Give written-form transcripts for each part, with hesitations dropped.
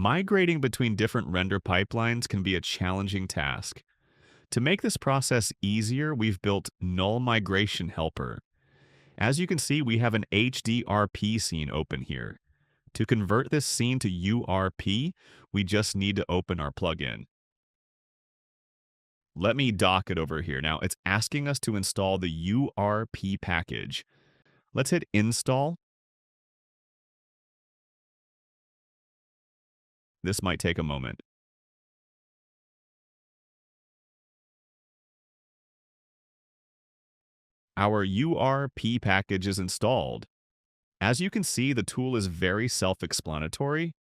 Migrating between different render pipelines can be a challenging task. To make this process easier, we've built Null Migration Helper. As you can see, we have an HDRP scene open here. To convert this scene to URP, we just need to open our plugin. Let me dock it over here. Now, it's asking us to install the URP package. Let's hit install. This might take a moment. Our URP package is installed. As you can see, the tool is very self-explanatory.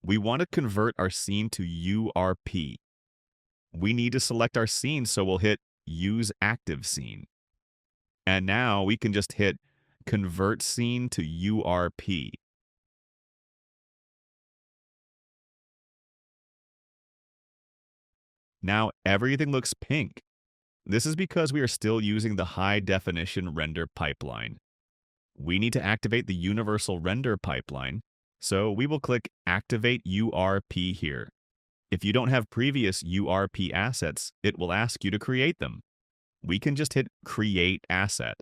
We want to convert our scene to URP. We need to select our scene, so we'll hit Use Active Scene. And now we can just hit Convert Scene to URP. Now everything looks pink. This is because we are still using the high-definition render pipeline. We need to activate the universal render pipeline, so we will click Activate URP here. If you don't have previous URP assets, it will ask you to create them. We can just hit Create Asset.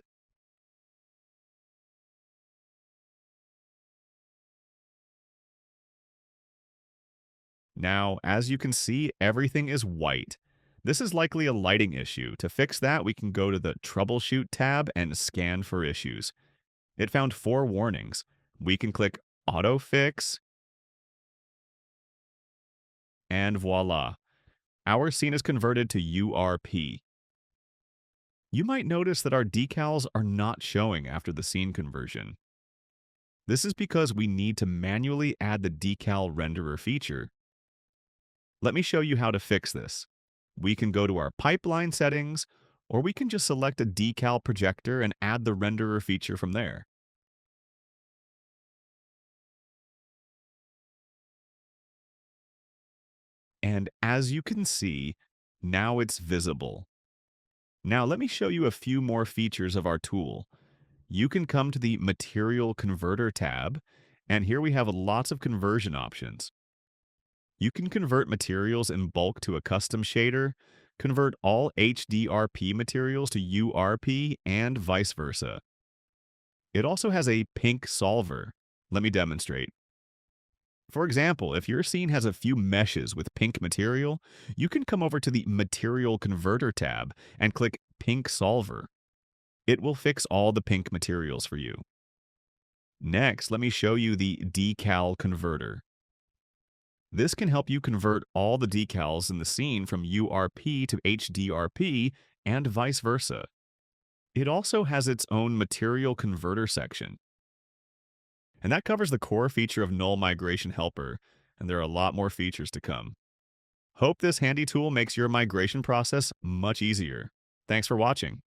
Now, as you can see, everything is white. This is likely a lighting issue. To fix that, we can go to the Troubleshoot tab and scan for issues. It found 4 warnings. We can click Auto Fix, and voila. Our scene is converted to URP. You might notice that our decals are not showing after the scene conversion. This is because we need to manually add the decal renderer feature. Let me show you how to fix this. We can go to our pipeline settings, or we can just select a decal projector and add the renderer feature from there. And as you can see, now it's visible. Now let me show you a few more features of our tool. You can come to the Material Converter tab, and here we have lots of conversion options. You can convert materials in bulk to a custom shader, convert all HDRP materials to URP, and vice versa. It also has a pink solver. Let me demonstrate. For example, if your scene has a few meshes with pink material, you can come over to the Material Converter tab and click Pink Solver. It will fix all the pink materials for you. Next, let me show you the Decal Converter. This can help you convert all the decals in the scene from URP to HDRP and vice versa. It also has its own Material Converter section. And that covers the core feature of Null Migration Helper, and there are a lot more features to come. Hope this handy tool makes your migration process much easier. Thanks for watching.